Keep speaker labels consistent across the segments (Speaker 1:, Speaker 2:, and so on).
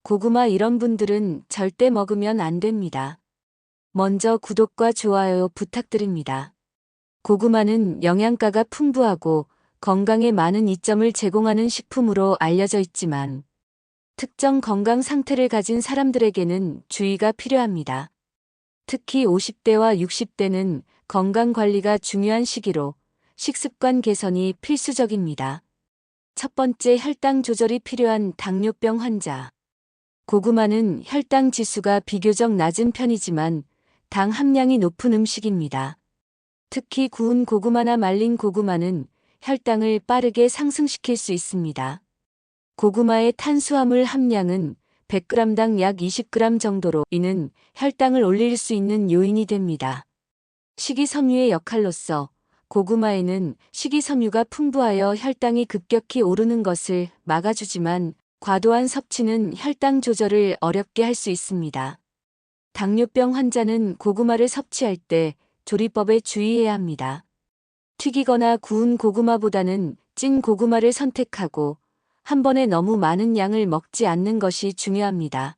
Speaker 1: 고구마 이런 분들은 절대 먹으면 안 됩니다. 먼저 구독과 좋아요 부탁드립니다. 고구마는 영양가가 풍부하고 건강에 많은 이점을 제공하는 식품으로 알려져 있지만 특정 건강 상태를 가진 사람들에게는 주의가 필요합니다. 특히 50대와 60대는 건강 관리가 중요한 시기로 식습관 개선이 필수적입니다. 첫 번째, 혈당 조절이 필요한 당뇨병 환자. 고구마는 혈당 지수가 비교적 낮은 편이지만 당 함량이 높은 음식입니다. 특히 구운 고구마나 말린 고구마는 혈당을 빠르게 상승시킬 수 있습니다. 고구마의 탄수화물 함량은 100g당 약 20g 정도로 이는 혈당을 올릴 수 있는 요인이 됩니다. 식이섬유의 역할로서 고구마에는 식이섬유가 풍부하여 혈당이 급격히 오르는 것을 막아주지만 과도한 섭취는 혈당 조절을 어렵게 할 수 있습니다. 당뇨병 환자는 고구마를 섭취할 때 조리법에 주의해야 합니다. 튀기거나 구운 고구마보다는 찐 고구마를 선택하고 한 번에 너무 많은 양을 먹지 않는 것이 중요합니다.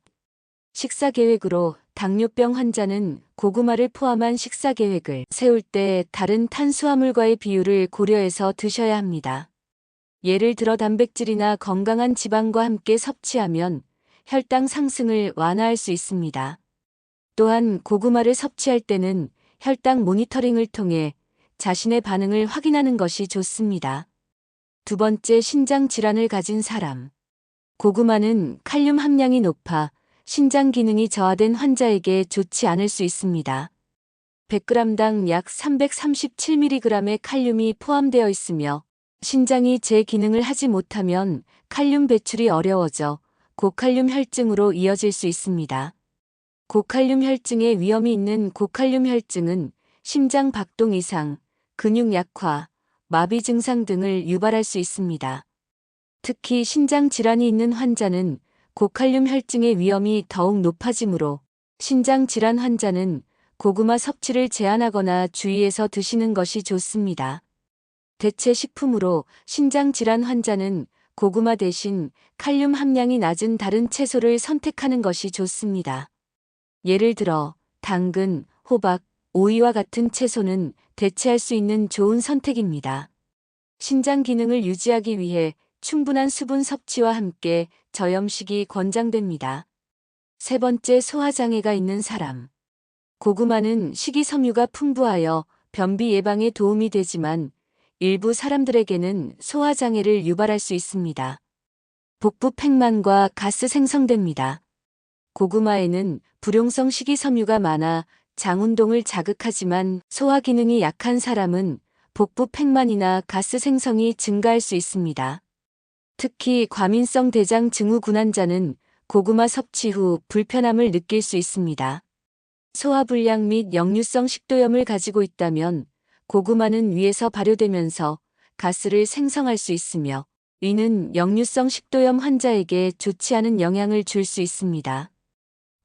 Speaker 1: 식사 계획으로 당뇨병 환자는 고구마를 포함한 식사 계획을 세울 때 다른 탄수화물과의 비율을 고려해서 드셔야 합니다. 예를 들어 단백질이나 건강한 지방과 함께 섭취하면 혈당 상승을 완화할 수 있습니다. 또한 고구마를 섭취할 때는 혈당 모니터링을 통해 자신의 반응을 확인하는 것이 좋습니다. 두 번째, 신장 질환을 가진 사람. 고구마는 칼륨 함량이 높아 신장 기능이 저하된 환자에게 좋지 않을 수 있습니다. 100g당 약 337mg의 칼륨이 포함되어 있으며 신장이 제 기능을 하지 못하면 칼륨 배출이 어려워져 고칼륨 혈증으로 이어질 수 있습니다. 고칼륨 혈증의 위험이 있는 고칼륨 혈증은 심장 박동 이상, 근육 약화, 마비 증상 등을 유발할 수 있습니다. 특히 신장 질환이 있는 환자는 고칼륨 혈증의 위험이 더욱 높아지므로 신장 질환 환자는 고구마 섭취를 제한하거나 주의해서 드시는 것이 좋습니다. 대체 식품으로 신장 질환 환자는 고구마 대신 칼륨 함량이 낮은 다른 채소를 선택하는 것이 좋습니다. 예를 들어 당근, 호박, 오이와 같은 채소는 대체할 수 있는 좋은 선택입니다. 신장 기능을 유지하기 위해 충분한 수분 섭취와 함께 저염식이 권장됩니다. 세 번째, 소화장애가 있는 사람. 고구마는 식이섬유가 풍부하여 변비 예방에 도움이 되지만 일부 사람들에게는 소화장애를 유발할 수 있습니다. 복부 팽만과 가스 생성됩니다. 고구마에는 불용성 식이섬유가 많아 장 운동을 자극하지만 소화 기능이 약한 사람은 복부 팽만이나 가스 생성이 증가할 수 있습니다. 특히 과민성 대장 증후군 환자는 고구마 섭취 후 불편함을 느낄 수 있습니다. 소화불량 및 역류성 식도염을 가지고 있다면 고구마는 위에서 발효되면서 가스를 생성할 수 있으며 이는 역류성 식도염 환자에게 좋지 않은 영향을 줄 수 있습니다.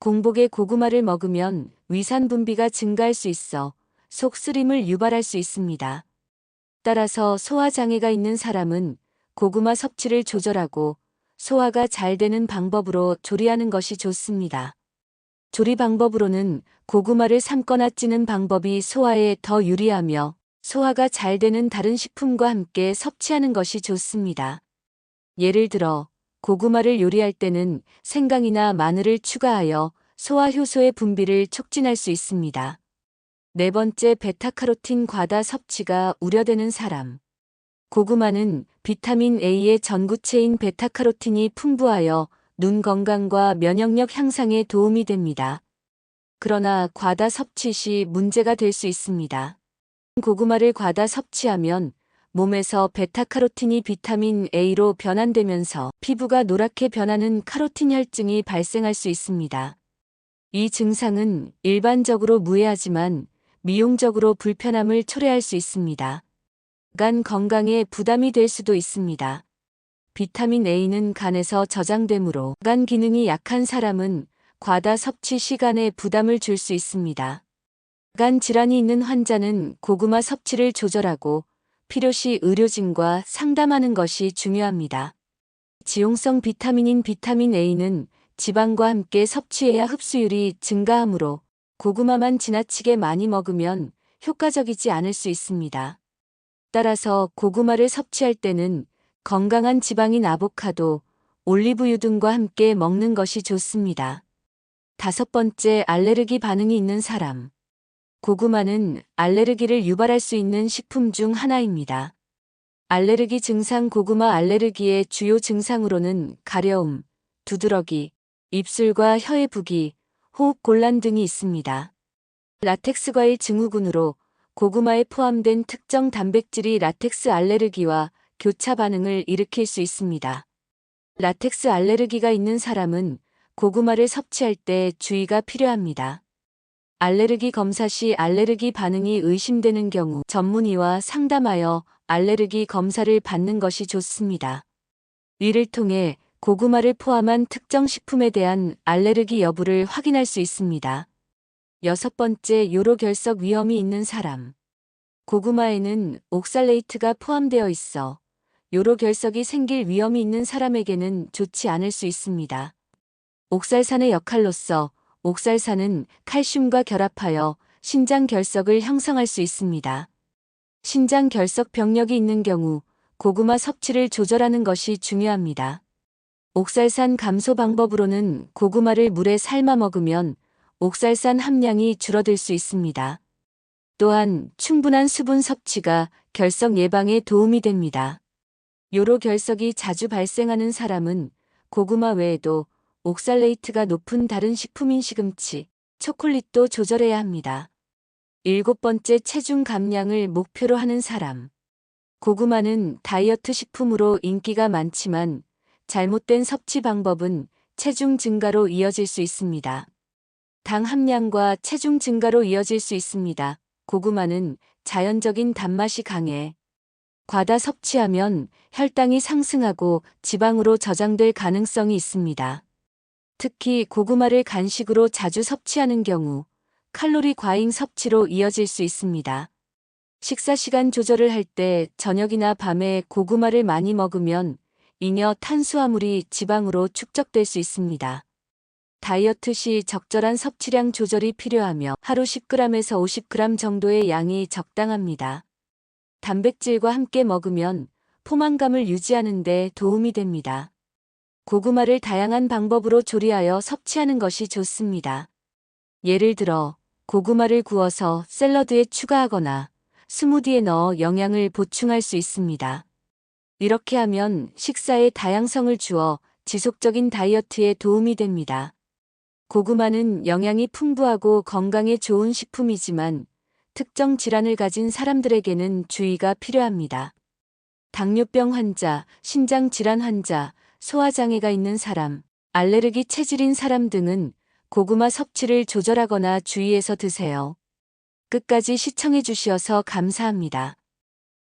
Speaker 1: 공복에 고구마를 먹으면 위산 분비가 증가할 수 있어 속 쓰림을 유발할 수 있습니다. 따라서 소화장애가 있는 사람은 고구마 섭취를 조절하고 소화가 잘 되는 방법으로 조리하는 것이 좋습니다. 조리 방법으로는 고구마를 삶거나 찌는 방법이 소화에 더 유리하며 소화가 잘 되는 다른 식품과 함께 섭취하는 것이 좋습니다. 예를 들어 고구마를 요리할 때는 생강이나 마늘을 추가하여 소화 효소의 분비를 촉진할 수 있습니다. 네 번째, 베타카로틴 과다 섭취가 우려되는 사람. 고구마는 비타민 A의 전구체인 베타카로틴이 풍부하여 눈 건강과 면역력 향상에 도움이 됩니다. 그러나 과다 섭취 시 문제가 될 수 있습니다. 고구마를 과다 섭취하면 몸에서 베타카로틴이 비타민 A로 변환되면서 피부가 노랗게 변하는 카로틴 혈증이 발생할 수 있습니다. 이 증상은 일반적으로 무해하지만 미용적으로 불편함을 초래할 수 있습니다. 간 건강에 부담이 될 수도 있습니다. 비타민 A는 간에서 저장되므로 간 기능이 약한 사람은 과다 섭취 시간에 부담을 줄 수 있습니다. 간 질환이 있는 환자는 고구마 섭취를 조절하고 필요시 의료진과 상담하는 것이 중요합니다. 지용성 비타민인 비타민 A는 지방과 함께 섭취해야 흡수율이 증가하므로 고구마만 지나치게 많이 먹으면 효과적이지 않을 수 있습니다. 따라서 고구마를 섭취할 때는 건강한 지방인 아보카도, 올리브유 등과 함께 먹는 것이 좋습니다. 5번째, 알레르기 반응이 있는 사람. 고구마는 알레르기를 유발할 수 있는 식품 중 하나입니다. 알레르기 증상. 고구마 알레르기의 주요 증상으로는 가려움, 두드러기, 입술과 혀의 부기, 호흡 곤란 등이 있습니다. 라텍스 과일 증후군으로 고구마에 포함된 특정 단백질이 라텍스 알레르기와 교차 반응을 일으킬 수 있습니다. 라텍스 알레르기가 있는 사람은 고구마를 섭취할 때 주의가 필요합니다. 알레르기 검사 시 알레르기 반응이 의심되는 경우 전문의와 상담하여 알레르기 검사를 받는 것이 좋습니다. 이를 통해 고구마를 포함한 특정 식품에 대한 알레르기 여부를 확인할 수 있습니다. 6번째, 요로결석 위험이 있는 사람. 고구마에는 옥살레이트가 포함되어 있어 요로결석이 생길 위험이 있는 사람에게는 좋지 않을 수 있습니다. 옥살산의 역할로서 옥살산은 칼슘과 결합하여 신장 결석을 형성할 수 있습니다. 신장 결석 병력이 있는 경우 고구마 섭취를 조절하는 것이 중요합니다. 옥살산 감소 방법으로는 고구마를 물에 삶아 먹으면 옥살산 함량이 줄어들 수 있습니다. 또한 충분한 수분 섭취가 결석 예방에 도움이 됩니다. 요로 결석이 자주 발생하는 사람은 고구마 외에도 옥살레이트가 높은 다른 식품인 시금치, 초콜릿도 조절해야 합니다. 7번째, 체중 감량을 목표로 하는 사람. 고구마는 다이어트 식품으로 인기가 많지만 잘못된 섭취 방법은 체중 증가로 이어질 수 있습니다. 당 함량과 체중 증가로 이어질 수 있습니다. 고구마는 자연적인 단맛이 강해 과다 섭취하면 혈당이 상승하고 지방으로 저장될 가능성이 있습니다. 특히 고구마를 간식으로 자주 섭취하는 경우 칼로리 과잉 섭취로 이어질 수 있습니다. 식사 시간 조절을 할 때 저녁이나 밤에 고구마를 많이 먹으면 잉여 탄수화물이 지방으로 축적될 수 있습니다. 다이어트 시 적절한 섭취량 조절이 필요하며 하루 10g에서 50g 정도의 양이 적당합니다. 단백질과 함께 먹으면 포만감을 유지하는 데 도움이 됩니다. 고구마를 다양한 방법으로 조리하여 섭취하는 것이 좋습니다. 예를 들어 고구마를 구워서 샐러드에 추가하거나 스무디에 넣어 영양을 보충할 수 있습니다. 이렇게 하면 식사에 다양성을 주어 지속적인 다이어트에 도움이 됩니다. 고구마는 영양이 풍부하고 건강에 좋은 식품이지만 특정 질환을 가진 사람들에게는 주의가 필요합니다. 당뇨병 환자, 신장 질환 환자, 소화장애가 있는 사람, 알레르기 체질인 사람 등은 고구마 섭취를 조절하거나 주의해서 드세요. 끝까지 시청해 주셔서 감사합니다.